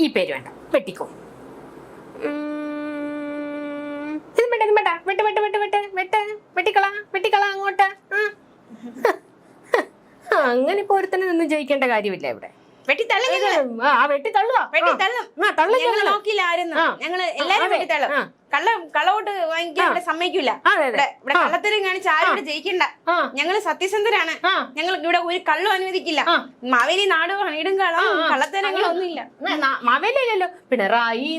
ഈ പേര് വേണ്ട, വെട്ടിക്കോ. വെട്ടിക്കളാ അങ്ങോട്ട്. അങ്ങനെ ഇപ്പൊ ഒരുത്തനെ നിന്ന് ജയിക്കേണ്ട കാര്യമില്ല ഇവിടെ. കള്ളവോട്ട് വാങ്ങിക്കാൻ ഇവിടെ സമ്മതിക്കൂല. ഇവിടെ കള്ളത്തരം കാണിച്ച് ആരും ഇവിടെ ജയിക്കണ്ട. ഞങ്ങള് സത്യസന്ധരാണ്. ഞങ്ങൾ ഇവിടെ ഒരു കള്ളും അനുവദിക്കില്ല. മാവേലി നാടുവാണ്, ഇടുങ്കാളം കള്ളത്തരങ്ങളൊന്നുമില്ല. മാവേലിയല്ലോ, പിണറായി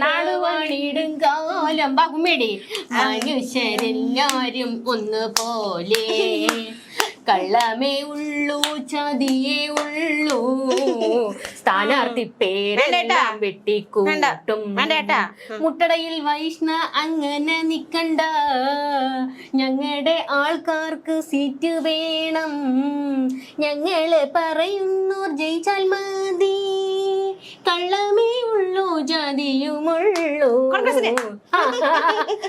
നാടുവാണിടുങ്കാലം ബാഹുമേടി മനുഷ്യരെല്ലാരും ഒന്നുപോലെ, കള്ളമേ ഉള്ളൂ ചതിയേ ഉള്ളൂ, സ്ഥാനാർത്ഥി പേരെല്ലാം വെട്ടിക്കൂട്ടും. മുട്ടടയിൽ വൈഷ്ണ അങ്ങനെ നിക്കണ്ട, ഞങ്ങളുടെ ആൾക്കാർക്ക് സീറ്റ് വേണം, ഞങ്ങള് പറയുന്നോർ ജയിച്ചാൽ മതി, കള്ളമേ ഉള്ളൂ ജാതിയുമുള്ളൂ.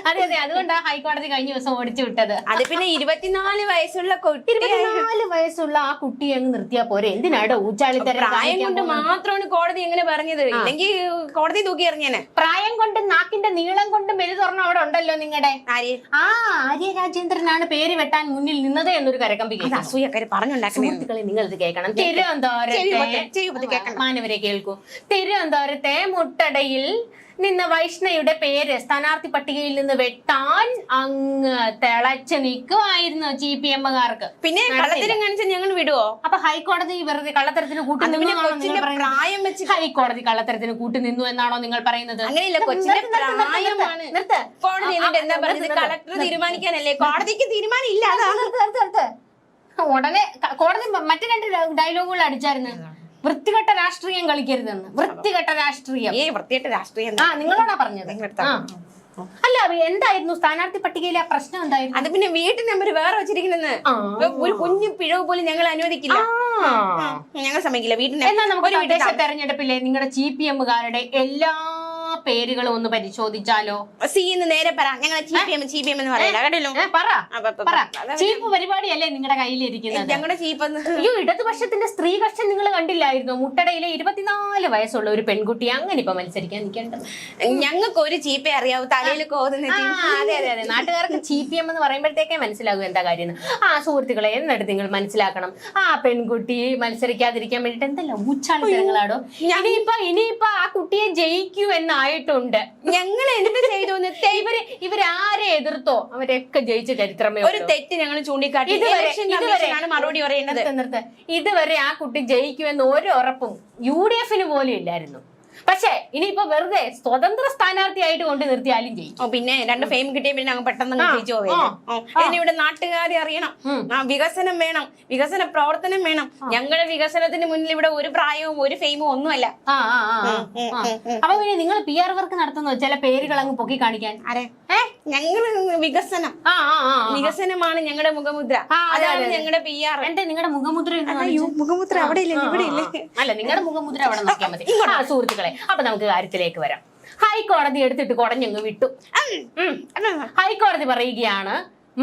അതെ അതെ, അതുകൊണ്ടാ ഹൈക്കോടതി കഴിഞ്ഞ ദിവസം ഓടിച്ചു വിട്ടത്. അത് പിന്നെ 24 വയസ്സുള്ള 24 വയസ്സുള്ള ആ കുട്ടിയെ അങ്ങ് നിർത്തിയാ പോരെ, എന്തിനാടോ ഊച്ചാളിത്തരം? പ്രായം കൊണ്ട് മാത്രമാണ് കോടതി എങ്ങനെ പറഞ്ഞത്, ഇല്ലെങ്കിൽ കോടതി തൂക്കി എറിഞ്ഞേനെ. പ്രായം കൊണ്ട് നാക്കിന്റെ നീളം കൊണ്ട് മെരുതുറണം അവിടെ ഉണ്ടല്ലോ നിങ്ങളുടെ. ആര്യ രാജേന്ദ്രനാണ് പേര് വെട്ടാൻ മുന്നിൽ നിന്നത് എന്നൊരു കരകമ്പി അസൂയക്കാര് പറഞ്ഞുണ്ടാക്കുന്നത്. നിങ്ങൾ ഇത് കേൾക്കണം. തിരുവനന്തപുരത്തെ മാനവരെ കേൾക്കൂ. തിരുവനന്തപുരത്തെ മുട്ടടയിൽ നിന്ന് വൈഷ്ണയുടെ പേര് സ്ഥാനാർത്ഥി പട്ടികയിൽ നിന്ന് വെട്ടാൻ അങ്ങ് തിളച്ചു നിൽക്കുമായിരുന്നു CPM-കാർക്ക്. പിന്നെ കള്ളത്തരം കാണിച്ചാൽ ഞങ്ങൾ വിടുവോ? അപ്പൊ ഹൈക്കോടതി വെറുതെ കള്ളത്തരത്തിന് കൂട്ടുനിന്നു? ഹൈക്കോടതി കള്ളത്തരത്തിന് കൂട്ടുനിന്നു എന്നാണോ നിങ്ങൾ പറയുന്നത്? അങ്ങനെയില്ല, കൊച്ചിന്റെ പ്രായമാണ്. കോടതി എന്താ പറഞ്ഞത്? കളക്ടർ തീരുമാനിക്കാനല്ലേ, കോടതിക്ക് തീരുമാനം ഇല്ല. ഉടനെ കോടതി മറ്റു 2 ഡയലോഗുകൾ അടിച്ചായിരുന്നു. വൃത്തികെട്ട രാഷ്ട്രീയം കളിക്കരുതെന്ന്. വൃത്തികെട്ട രാഷ്ട്രീയം. വൃത്തികെട്ട രാഷ്ട്രീയം നിങ്ങളോടാ പറഞ്ഞത്. അല്ല, എന്തായിരുന്നു സ്ഥാനാർത്ഥി പട്ടികയിലെ ആ പ്രശ്നം എന്തായിരുന്നു? അത് പിന്നെ വീട്ടു നമ്പർ വേറെ വെച്ചിരിക്കുന്നെന്ന്. ഒരു കുഞ്ഞു പിഴവ് പോലും ഞങ്ങൾ അനുവദിക്കില്ല, ഞങ്ങൾ സമ്മതിക്കില്ല. എന്നാൽ നമുക്ക് തദ്ദേശ തെരഞ്ഞെടുപ്പിലെ നിങ്ങളുടെ CPM-കാരുടെ എല്ലാ പേരുകളും ഒന്ന് പരിശോധിച്ചാലോ? സീന്ന് നേരെ പറ. ഞങ്ങൾ CPM എന്ന് പറയില്ല കേട്ടല്ലോ. ചീഫ് പരിപാടിയല്ലേ നിങ്ങളുടെ കയ്യിലിരിക്കുന്നത്? ഞങ്ങളുടെ ചീഫ് ഇടതുപക്ഷത്തിന്റെ സ്ത്രീ കക്ഷം നിങ്ങൾ കണ്ടില്ലായിരുന്നു? മുട്ടടയിലെ 24 വയസ്സുള്ള ഒരു പെൺകുട്ടി അങ്ങനെ ഇപ്പൊ മത്സരിക്കാൻ നിൽക്കേണ്ടത്. ഞങ്ങൾക്ക് ഒരു ചീപ്പേ അറിയാവൂ, തലയിൽ കോതുന്ന. അതെ അതെ അതെ, നാട്ടുകാർക്ക് CPM എന്ന് പറയുമ്പോഴത്തേക്കേ മനസ്സിലാകും എന്താ കാര്യം. സുഹൃത്തുക്കളെ, എന്നിട്ട് നിങ്ങൾ മനസ്സിലാക്കണം, ആ പെൺകുട്ടി മത്സരിക്കാതിരിക്കാൻ വേണ്ടിട്ട് എന്തെല്ലാം ഊച്ചാളിത്തരങ്ങളാടോ. ഇനിയിപ്പൊ ആ കുട്ടിയെ ജയിക്കൂ എന്നായിട്ടുണ്ട്. ഞങ്ങൾ എന്ത് ചെയ്തു? ഇവരാരെ എതിർത്തോ അവരൊക്കെ ജയിച്ച ചരിത്രമേ. ഒരു തെറ്റ് ഞങ്ങൾ ചൂണ്ടിക്കാട്ടി മറുപടി പറയുന്നത്. ഇതുവരെ ആ കുട്ടി ജയിക്കുമെന്ന് ഒരു ഉറപ്പും UDF-ന് പോലും ഇല്ലായിരുന്നു. പക്ഷേ ഇനിയിപ്പോ വെറുതെ സ്വതന്ത്ര സ്ഥാനാർത്ഥിയായിട്ട് കൊണ്ട് നിർത്തിയാലും ചെയ്യും. പിന്നെ 2 ഫെയിം കിട്ടിയ പിന്നെ ഞങ്ങൾ പെട്ടെന്ന് ജയിച്ചു പോവുകയാണ്. ഇവിടെ നാട്ടുകാരെ അറിയണം, വികസനം വേണം, വികസന പ്രവർത്തനം വേണം. ഞങ്ങളുടെ വികസനത്തിന് മുന്നിൽ ഇവിടെ ഒരു പ്രായവും ഒരു ഫെയിമും ഒന്നുമല്ല. അപ്പൊ പിന്നെ നിങ്ങൾ PR വർക്ക് നടത്തുന്നോ ചില പേരുകൾ അങ്ങ് പൊക്കി കാണിക്കാൻ? ഞങ്ങള് വികസനം, വികസനമാണ് ഞങ്ങളുടെ മുഖമുദ്ര, അതാണ് ഞങ്ങളുടെ PR. നിങ്ങളുടെ മുഖമുദ്ര മുഖമുദ്ര അവിടെ ഇല്ല, ഇവിടെ ഇല്ല. അല്ല, നിങ്ങളുടെ മുഖമുദ്ര അവിടെ നോക്കിയാൽ മതി. സുഹൃത്തുക്കളെ, അപ്പൊ നമുക്ക് കാര്യത്തിലേക്ക് വരാം. ഹൈക്കോടതി എടുത്തിട്ട് കുടഞ്ഞങ്ങ് വിട്ടു. ഹൈക്കോടതി പറയുകയാണ്,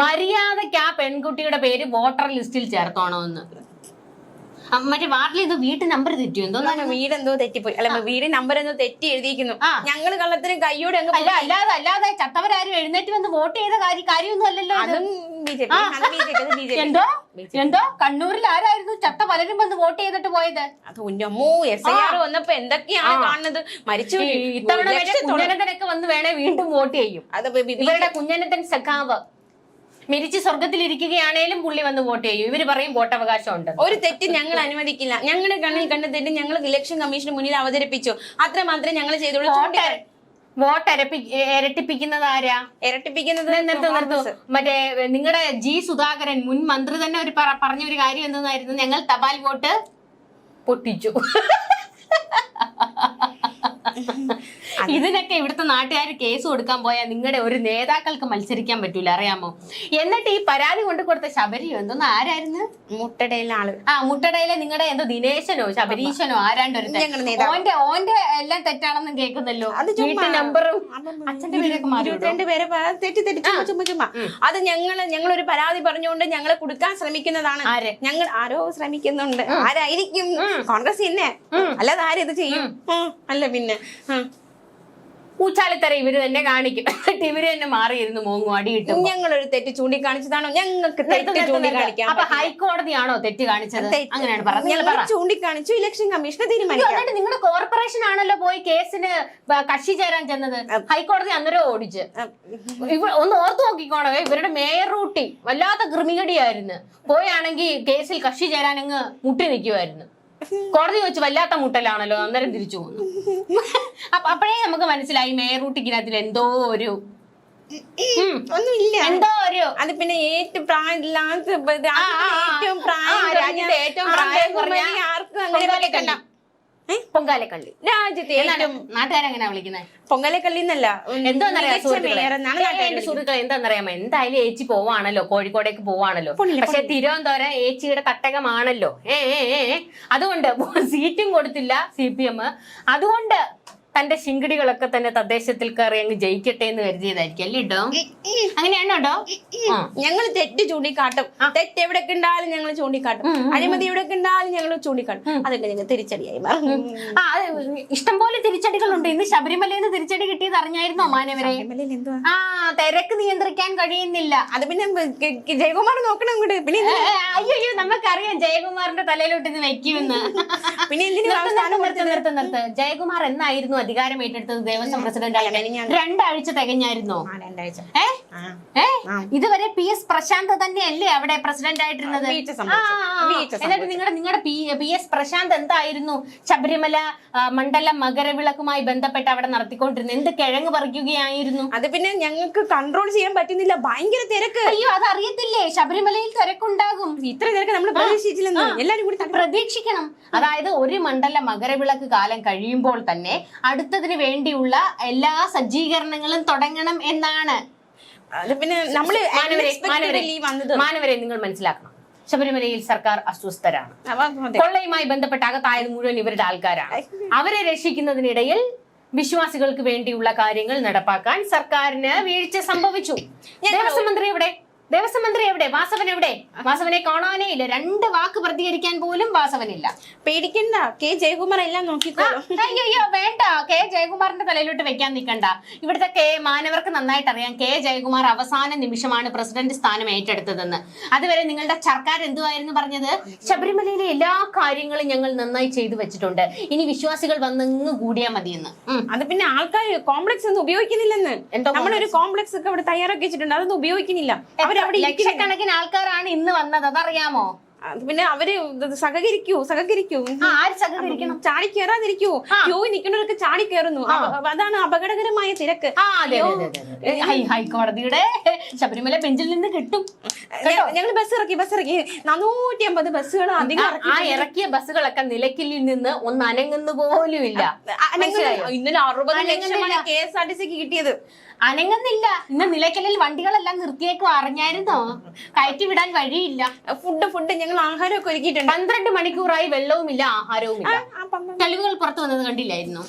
മര്യാദയ്ക്ക് ആ പെൺകുട്ടിയുടെ പേര് വോട്ടർ ലിസ്റ്റിൽ ചേർത്തോണമെന്ന്. മറ്റേ വാർഡിൽ ഇത് വീട്ടു നമ്പർ തെറ്റിയോ എന്തോ? വീടെന്തോ തെറ്റിപ്പോയി. അല്ല, വീട് നമ്പർ എന്തോ തെറ്റി എഴുതിയിരിക്കുന്നു. ഞങ്ങള് കള്ളത്തിന് കയ്യോടെ അല്ലാതെ ചത്തവരാരും എഴുന്നേറ്റ് വന്ന് വോട്ട് ചെയ്ത കാര്യമൊന്നും അല്ലല്ലോ. അതും എന്തോ കണ്ണൂരിൽ ആരായിരുന്നു ചത്ത പലരും വന്ന് വോട്ട് ചെയ്തിട്ട് പോയത്? അത് ഉന്നമ്മോ SIR വന്നപ്പോ എന്തൊക്കെയാണ് കാണുന്നത്. മരിച്ചു ഇത്തവണ കുഞ്ഞനത്തനൊക്കെ വന്ന് വേണേ വീണ്ടും വോട്ട് ചെയ്യും. ഇവരുടെ കുഞ്ഞനത്തൻ സഖാവ് മരിച്ച് സ്വർഗത്തിലിരിക്കുകയാണേലും പുള്ളി വന്ന് വോട്ട് ചെയ്യും. ഇവര് പറയും വോട്ടവകാശം ഉണ്ട്. ഒരു തെറ്റ് ഞങ്ങൾ അനുവദിക്കില്ല. ഞങ്ങളുടെ കണ്ണിൽ കണ്ട തെറ്റ് ഞങ്ങൾ ഇലക്ഷൻ കമ്മീഷന് മുന്നിൽ അവതരിപ്പിച്ചു. അത്ര മാത്രമേ ഞങ്ങൾ ചെയ്തോളൂ. വോട്ട് ഇരട്ടിപ്പിക്കുന്നത് ആരാ? ഇരട്ടിപ്പിക്കുന്നത് മറ്റേ നിങ്ങളുടെ സുധാകരൻ മുൻ മന്ത്രി തന്നെ ഒരു പറഞ്ഞ ഒരു കാര്യം എന്തായിരുന്നു? ഞങ്ങൾ തപാൽ വോട്ട് പൊട്ടിച്ചു. ഇതിനൊക്കെ ഇവിടുത്തെ നാട്ടുകാർ കേസ് കൊടുക്കാൻ പോയാൽ നിങ്ങളുടെ ഒരു നേതാക്കൾക്ക് മത്സരിക്കാൻ പറ്റൂല, അറിയാമോ? എന്നിട്ട് ഈ പരാതി കൊണ്ട് കൊടുത്ത ശബരിയോ എന്തോന്ന് ആരായിരുന്നു? മുട്ടടയിലെ ആള്. മുട്ടടയിലെ നിങ്ങളുടെ എന്തോ ദിനേശനോ ശബരീശനോ ആരാണ്ട് ഒരു ഓന്റെ എല്ലാം തെറ്റാണെന്നും കേൾക്കുന്നല്ലോ. വീട്ടു നമ്പറും അച്ഛന്റെ പേരൊക്കെ മാറി 22 പേരെ ചുമ്മാ. അത് ഞങ്ങളൊരു പരാതി പറഞ്ഞുകൊണ്ട് ഞങ്ങളെ കൊടുക്കാൻ ശ്രമിക്കുന്നതാണ്. ഞങ്ങൾ ആരോ ശ്രമിക്കുന്നുണ്ട്. ആരായിരിക്കും? കോൺഗ്രസ് തന്നെ, അല്ലാതെ ആരും ഇത് ചെയ്യും? അല്ല പിന്നെ ഊച്ചാലിത്തര ഇവര് തന്നെ കാണിക്കും. ഇവര് തന്നെ മാറിയിരുന്നു മോങ്ങും അടി കിട്ടും. ഞങ്ങളൊരു തെറ്റ് ചൂണ്ടിക്കാണിച്ചതാണോ? ഞങ്ങൾക്ക് തെറ്റ് ചൂണ്ടിക്കാണിക്കാം. അപ്പൊ ഹൈക്കോടതിയാണോ തെറ്റ് കാണിച്ചത്? അങ്ങനെയാണ് പറഞ്ഞത്. ചൂണ്ടിക്കാണിച്ചു, ഇലക്ഷൻ കമ്മീഷനെ തീരുമാനിച്ചു. നിങ്ങളുടെ കോർപ്പറേഷൻ ആണല്ലോ പോയി കേസിന് കക്ഷി ചേരാൻ ചെന്നത്. ഹൈക്കോടതി അന്നേരം ഓടിച്ച്. ഒന്ന് ഓർത്തു നോക്കിക്കോണേ, ഇവരുടെ മേയർ റൂട്ടി വല്ലാത്ത ക്രിമികടിയായിരുന്നു. പോയാണെങ്കിൽ കേസിൽ കക്ഷി ചേരാൻ അങ്ങ് മുട്ടി നിൽക്കുമായിരുന്നു. കോടതി വെച്ച് വല്ലാത്ത മുട്ടലാണല്ലോ. അന്നേരം തിരിച്ചു പോന്നു. അപ്പോഴേ നമുക്ക് മനസ്സിലായി മേയർ റൂട്ടിക്കിനകത്തിൽ എന്തോ ഒരു ഒന്നുമില്ല, എന്തോ ഒരു അത് പിന്നെ ഏറ്റവും പ്രായമില്ലാത്ത രാജ്യത്തെ ഏറ്റവും പ്രായം കുറഞ്ഞ ആർക്കും അങ്ങനെ പൊങ്കാലക്കള്ളി. രാജ്യത്തെ നാട്ടുകാരെങ്ങനെയാ വിളിക്കുന്നത്? പൊങ്കാലക്കള്ളി എന്നല്ല, എന്തോന്നറിയാം സുഹൃത്തുക്കളെ, എന്താന്നറിയാമോ? എന്തായാലും ഏച്ചി പോവാണല്ലോ, കോഴിക്കോടേക്ക് പോവാണല്ലോ. പക്ഷെ തിരുവനന്തപുരം ഏച്ചിയുടെ തട്ടകമാണല്ലോ. അതുകൊണ്ട് സീറ്റും കൊടുത്തില്ല CPM. അതുകൊണ്ട് തന്റെ ശിങ്കിടികളൊക്കെ തന്നെ തദ്ദേശത്തിൽ കയറി അങ്ങ് ജയിക്കട്ടെ എന്ന് കരുതിയതായിരിക്കും അല്ലേ കേട്ടോ? അങ്ങനെയാണോ കേട്ടോ? ഞങ്ങൾ തെറ്റ് ചൂണ്ടിക്കാട്ടും. തെറ്റ് എവിടെയൊക്കെ ഉണ്ടാലും ഞങ്ങൾ ചൂണ്ടിക്കാട്ടും. അഴിമതി എവിടെയൊക്കെ ഉണ്ടാലും ഞങ്ങൾ ചൂണ്ടിക്കാട്ടും. അതൊക്കെ ഞങ്ങൾ തിരിച്ചടിയായി മാറും. ഇഷ്ടംപോലെ തിരിച്ചടികളുണ്ട്. ഇന്ന് ശബരിമലയിൽ നിന്ന് തിരിച്ചടി കിട്ടിയത് അറിഞ്ഞായിരുന്നോ മാനവരെ? തിരക്ക് നിയന്ത്രിക്കാൻ കഴിയുന്നില്ല. അത് പിന്നെ ജയകുമാർ നോക്കണം ഇങ്ങോട്ട്. പിന്നെ അയ്യോ നമുക്കറിയാം ജയകുമാറിന്റെ തലയിലോട്ട് ഇത് വെക്കുമെന്ന്. പിന്നെ നിർത്ത്. ജയകുമാർ എന്നായിരുന്നു അധികാരം ഏറ്റെടുത്തത്? ദേവസ്വം പ്രസിഡന്റ് ആയിട്ട് 2 ആഴ്ച തികഞ്ഞായിരുന്നോ? ഇതുവരെ PS പ്രശാന്ത് തന്നെയല്ലേ അവിടെ പ്രസിഡന്റ് ആയിട്ടിരുന്നത്? എന്നിട്ട് നിങ്ങളുടെ PS പ്രശാന്ത് എന്തായിരുന്നു ശബരിമല മണ്ഡല മകരവിളക്കുമായി ബന്ധപ്പെട്ട് അവിടെ നടത്തിക്കൊണ്ടിരുന്നത്? എന്ത് കിഴങ്ങ് പറിക്കുകയായിരുന്നു? അത് പിന്നെ ഞങ്ങൾക്ക് കൺട്രോൾ ചെയ്യാൻ പറ്റുന്നില്ല, ഭയങ്കര തിരക്ക്. അയ്യോ അത് അറിയത്തില്ലേ, ശബരിമലയിൽ തിരക്കുണ്ടാകും. ഇത്ര തിരക്ക് നമ്മൾ പ്രതീക്ഷിച്ചില്ലെന്ന് എല്ലാരും കൂടി പ്രതീക്ഷിക്കണം. അതായത് ഒരു മണ്ഡല മകരവിളക്ക് കാലം കഴിയുമ്പോൾ തന്നെ അടുത്തതിന് വേണ്ടിയുള്ള എല്ലാ സജ്ജീകരണങ്ങളും തുടങ്ങണം എന്നാണ്. അത് പിന്നെ നമ്മള് മാനവരെ നിങ്ങൾ മനസ്സിലാക്കണം, ശബരിമലയിൽ സർക്കാർ അസ്വസ്ഥരാണ്. കൊള്ളയുമായി ബന്ധപ്പെട്ട അകത്തായത് മുഴുവൻ ഇവരുടെ ആൾക്കാരാണ്. അവരെ രക്ഷിക്കുന്നതിനിടയിൽ വിശ്വാസികൾക്ക് വേണ്ടിയുള്ള കാര്യങ്ങൾ നടപ്പാക്കാൻ സർക്കാരിന് വീഴ്ച സംഭവിച്ചു. ദേവസ്വം മന്ത്രി എവിടെ? വാസവൻ എവിടെ? വാസവനെ കാണാനേ ഇല്ല. 2 വാക്ക് പ്രതികരിക്കാൻ പോലും വാസവനില്ല. പേടിക്കണ്ട, K ജയകുമാർ എല്ലാം നോക്കിക്കോളും. അയ്യോ വേണ്ട, K ജയകുമാറിന്റെ തലയിലോട്ട് വെക്കാൻ നിൽക്കണ്ട. ഇവിടുത്തെ മാനവർക്ക് നന്നായിട്ട് അറിയാം K ജയകുമാർ അവസാന നിമിഷമാണ് പ്രസിഡന്റ് സ്ഥാനം ഏറ്റെടുത്തതെന്ന്. അതുവരെ നിങ്ങളുടെ സർക്കാർ എന്തുവായിരുന്നു പറഞ്ഞത്? ശബരിമലയിലെ എല്ലാ കാര്യങ്ങളും ഞങ്ങൾ നന്നായി ചെയ്തു വെച്ചിട്ടുണ്ട്, ഇനി വിശ്വാസികൾ വന്നങ്ങ് കൂടിയാൽ മതിയെന്ന്. അത് പിന്നെ ആൾക്കാർ കോംപ്ലക്സ് ഒന്നും ഉപയോഗിക്കുന്നില്ലെന്ന്. നമ്മളൊരു കോംപ്ലക്സ് ഒക്കെ അവിടെ തയ്യാറാക്കി വെച്ചിട്ടുണ്ട്, അതൊന്നും ഉപയോഗിക്കുന്നില്ല. ലക്ഷക്കണക്കിന് ആൾക്കാരാണ് ഇന്ന് വന്നത്, അതറിയാമോ? പിന്നെ അവര് സഹകരിക്കൂ. ആര് സഹകരിക്കണം? ചാടി കയറാതിരിക്കൂ. ക്യൂ നിൽക്കുന്നവർക്ക് ചാടി കയറുന്നു. അതാണ് അപകടകരമായ തിരക്ക്. ഹൈക്കോടതിയുടെ ശബരിമല ബെഞ്ചിൽ നിന്ന് കിട്ടും. ഞങ്ങൾ ബസ് ഇറക്കി 450 ബസ്സുകൾ അധികം. ഇറക്കിയ ബസ്സുകളൊക്കെ നിലയ്ക്കലിൽ നിന്ന് ഒന്ന് അനങ്ങുന്നു പോലും ഇല്ല. ഇന്നലെ 60 ലക്ഷമാണ് KSRTCക്ക് കിട്ടിയത്. അനങ്ങുന്നില്ല. ഇന്ന് നിലയ്ക്കലിൽ വണ്ടികളെല്ലാം നിർത്തിയേക്കും. അറിഞ്ഞായിരുന്നോ? കയറ്റി വിടാൻ വഴിയില്ല. ഫുഡ് ഞങ്ങൾ ആഹാരമൊക്കെ ഒരുക്കിയിട്ടുണ്ട്. 12 മണിക്കൂറായി വെള്ളവുമില്ല ആഹാരവുമില്ല. തെളിവുകൾ പുറത്തു വന്നത് കണ്ടില്ലായിരുന്നു?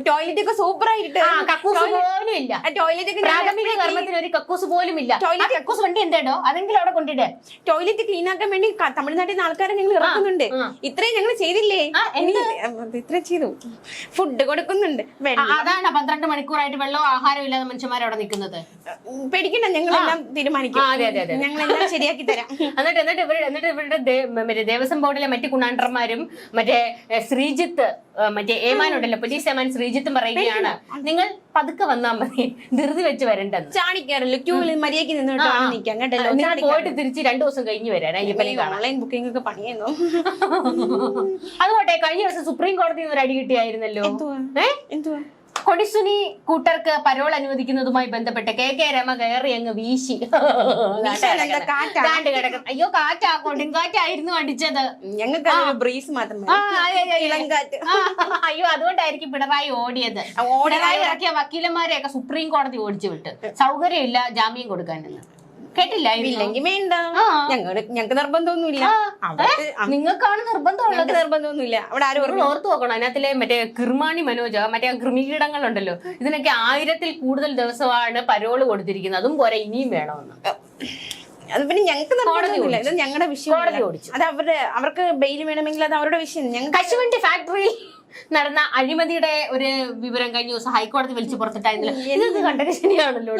ടോയ്ലറ്റ് ഒക്കെ സൂപ്പർ ആയിട്ട്, കക്കൂസ് പോലും ഇല്ല. ടോയ്ലറ്റ് പ്രാഥമിക കർമ്മത്തിന് ഒരു കക്കൂസ് പോലും ഇല്ല. കക്കൂസ് വണ്ടി എന്തേടോ അതെങ്കിലും അവിടെ കൊണ്ടിട്ട് ടോയ്ലറ്റ് ക്ലീൻ ആക്കാൻ വേണ്ടി തമിഴ്നാട്ടിൽ നിന്ന് ആൾക്കാരെ ഞങ്ങൾ ഇറക്കുന്നുണ്ട്. ഇത്രയും ഞങ്ങൾ ചെയ്തില്ലേ? ഇത്രയും ചെയ്തു. ഫുഡ് കൊടുക്കുന്നുണ്ട്. അതാണ് 12 മണിക്കൂറായിട്ട് വെള്ളവും ആഹാരവും ഇല്ലാതെ മനുഷ്യന്മാർ അവിടെ നിൽക്കുന്നത്. പേടിക്കണ്ട, ഞങ്ങളെല്ലാം തീരുമാനിക്കും. ഞങ്ങളെല്ലാം ശരിയാക്കി തരാം. എന്നിട്ട് ഇവരുടെ ദേവസ്വം ബോർഡിലെ മറ്റു കുണാണ്ടർമാരും മറ്റേ ശ്രീജിത്ത്, മറ്റേ ഏമാനുണ്ടല്ലോ, പോലീസ് ഏമാൻ ശ്രീജിത്തും പറയുകയാണ്, നിങ്ങൾ പതുക്കെ വന്നാൽ മതി, ധൃതി വെച്ച് വരണ്ടെന്ന്. ചാടിക്കാറല്ലോ, ക്യൂവിൽ മര്യാദയ്ക്ക് നിന്നിട്ട് കേട്ടല്ലോ. പോയിട്ട് തിരിച്ച് 2 ദിവസം കഴിഞ്ഞ് വരാൻ അയ്യപ്പനെ കാണാൻ. ഓൺലൈൻ ബുക്കിംഗ് ഒക്കെ പണിയായിരുന്നു. അതുകൊട്ടെ കഴിഞ്ഞ ദിവസം സുപ്രീം കോടതിയിൽ നിന്ന് ഒരു അടി കിട്ടിയായിരുന്നല്ലോ. കൊടിസുനി കൂട്ടർക്ക് പരോൾ അനുവദിക്കുന്നതുമായി ബന്ധപ്പെട്ട് കെ രമ കയറി അങ്ങ് വീശി. ദാണ്ട് കിടക്കുന്നു. അയ്യോ കാറ്റാ, കൊടുങ്കാറ്റായിരുന്നു അടിച്ചത്. ഞങ്ങൾക്ക് ബ്രീസ് മാത്രം അയ്യോ അതുകൊണ്ടായിരിക്കും പിണറായി ഓടിയത്. പിണറായി ഇറക്കിയ വക്കീലന്മാരെയൊക്കെ സുപ്രീം കോടതി ഓടിച്ചു വിട്ട്. സൗകര്യമില്ല ജാമ്യം കൊടുക്കാനെന്ന്. കേട്ടില്ല? ഇല്ലെങ്കിൽ വേണ്ട, ഞങ്ങൾക്ക് നിർബന്ധമൊന്നുമില്ല. നിങ്ങൾക്കാണ് നിർബന്ധമുള്ളത്. നിർബന്ധമൊന്നുമില്ല. അവിടെ ആരും ഓർത്തു നോക്കണം, അതിനകത്തിലെ മറ്റേ കിർമാണി മനോജ, മറ്റേ കൃമികീടങ്ങളുണ്ടല്ലോ, ഇതിനൊക്കെ 1000-ൽ കൂടുതൽ ദിവസമാണ് പരോള് കൊടുത്തിരിക്കുന്നത്. അതും പോരാ ഇനിയും വേണമെന്ന്. അത് പിന്നെ ഞങ്ങൾക്ക് നിർബന്ധമൊന്നുമില്ല. ഇത് ഞങ്ങളുടെ വിഷയം. അത് അവർക്ക് ബെയിൽ വേണമെങ്കിൽ അത് അവരുടെ വിഷയം. കശുവണ്ടി ഫാക്ടറിയിൽ നടന്ന അഴിമതിയുടെ ഒരു വിവരം കഴിഞ്ഞ ദിവസം ഹൈക്കോടതി വിളിച്ചു പുറത്തിട്ടായിരുന്നില്ല. ഇതൊക്കെ കണ്ടത് ശരിയാണല്ലോ.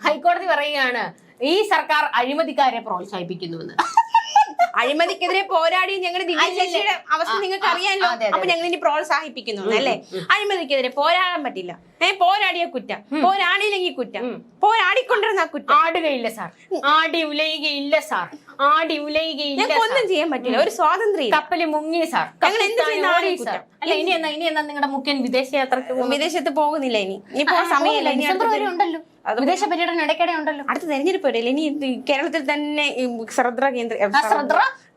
ഹൈക്കോടതി പറയുകയാണ് ഈ സർക്കാർ അഴിമതിക്കാരെ പ്രോത്സാഹിപ്പിക്കുന്നുവെന്ന്. അഴിമതിക്കെതിരെ പോരാടി ഞങ്ങളുടെ ദിവ്യശേഷിയുടെ അവസ്ഥ നിങ്ങൾക്ക് അറിയാമല്ലോ. അപ്പൊ ഞങ്ങൾ ഇനി പ്രോത്സാഹിപ്പിക്കുന്നു അല്ലേ? അഴിമതിക്കെതിരെ പോരാടാൻ പറ്റില്ല. പോരാടിയ കുറ്റം, പോരാടിയില്ലെങ്കിൽ കുറ്റം, പോരാടിക്കൊണ്ടിരുന്ന കുറ്റം. ആടുകയില്ല സാർ, ആടി ഉലയുകയില്ല സാർ, ആടി ഉലയുകയില്ല. ഒന്നും ചെയ്യാൻ പറ്റില്ല. ഒരു സ്വാതന്ത്ര്യം. കപ്പല് മുങ്ങി സാർ. ഞങ്ങൾ എന്ത് ചെയ്യുന്ന അല്ല ഇനി എന്നാ നിങ്ങളുടെ മുഖ്യൻ വിദേശയാത്രക്ക്? വിദേശത്ത് പോകുന്നില്ല. ഇനി പോകാൻ സമയമില്ല. ഉണ്ടല്ലോ വിദേശ പര്യടനം ഇടയ്ക്കിടെ ഉണ്ടല്ലോ. അടുത്ത തെരഞ്ഞെടുപ്പ് വരില്ല. ഇനി കേരളത്തിൽ തന്നെ ശ്രദ്ധ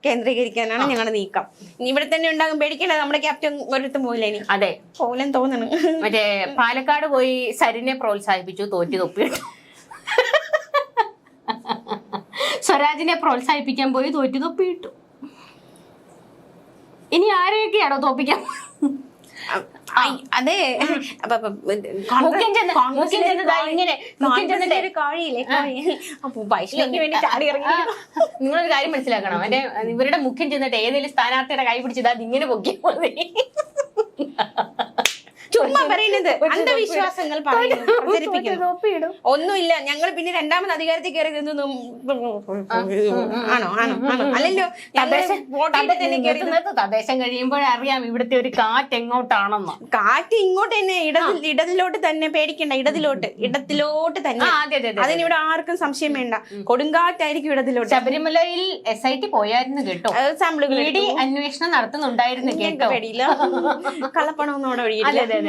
കേന്ദ്രീകരിക്കാനാണ് ഞങ്ങളുടെ നീക്കം. ഇവിടെ തന്നെ ഉണ്ടാകും. പേടിക്കേണ്ട, നമ്മുടെ ക്യാപ്റ്റൻ ഒരിടത്തും പോയില്ല. ഇനി അതെ പോലെന്ന് തോന്നണം. മറ്റേ പാലക്കാട് പോയി സരിനെ പ്രോത്സാഹിപ്പിച്ചു, തോറ്റു തൊപ്പിയിട്ടു. സ്വരാജിനെ പ്രോത്സാഹിപ്പിക്കാൻ പോയി, തോറ്റു തൊപ്പിയിട്ടു. ഇനി ആരെയൊക്കെയാണോ തോപ്പിക്കാൻ? അതെ, നിങ്ങളൊരു കാര്യം മനസ്സിലാക്കണം. ഇവരുടെ മുഖ്യം ചെന്നിട്ട് ഏതെങ്കിലും സ്ഥാനാർത്ഥിയുടെ കൈ പിടിച്ചത് അതിങ്ങനെ പൊക്കിയാൽ മതി. ചുമ്മാ പറയുന്നത് അന്ധവിശ്വാസങ്ങൾ ഒന്നുമില്ല. ഞങ്ങൾ പിന്നെ രണ്ടാമത് അധികാരത്തിൽ കയറി ആണോ ആണോ ആണോ അല്ലല്ലോ. തദ്ദേശം കഴിയുമ്പോൾ അറിയാം ഇവിടുത്തെ ഒരു കാറ്റ് എങ്ങോട്ടാണെന്ന്. കാറ്റ് ഇങ്ങോട്ട് തന്നെ, ഇടതിലോട്ട് തന്നെ. പേടിക്കണ്ട, ഇടത്തിലോട്ട് തന്നെ. അതിനിവിടെ ആർക്കും സംശയം വേണ്ട. കൊടുങ്കാറ്റായിരിക്കും ഇടതിലോട്ട്. ശബരിമലയിൽ SIT പോയായിരുന്നു കേട്ടോ. അന്വേഷണം നടത്തുന്നുണ്ടായിരുന്നു കേട്ടോ. പേടിയില്ല, കള്ളപ്പണമൊന്നും അവിടെ ഒഴിയില്ല.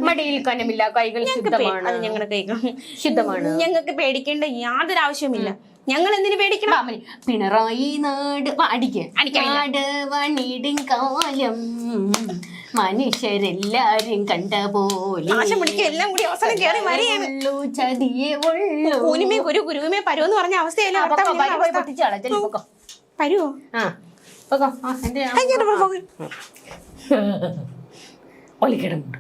മടിയിൽ കനമില്ല, കൈകൾ ശുദ്ധമാണ്. ഞങ്ങളുടെ കൈകൾ ശുദ്ധമാണ്. ഞങ്ങൾക്ക് പേടിക്കേണ്ട യാതൊരു ആവശ്യമില്ല. ഞങ്ങൾ എന്തിനു പേടിക്കണം? പിണറായി നാട് നാട് വണിടും കാലം മനുഷ്യരെല്ലാരും കണ്ട പോലെ എല്ലാം കൂടി അവസാനം കയറി മരിയുള്ളൂ. ചതിയേ ഉള്ളൂ. കുരുമേ പരുവെന്ന് പറഞ്ഞ അവസ്ഥയല്ലേ? പരുവോ? ഒലിക്കിടമുണ്ട്.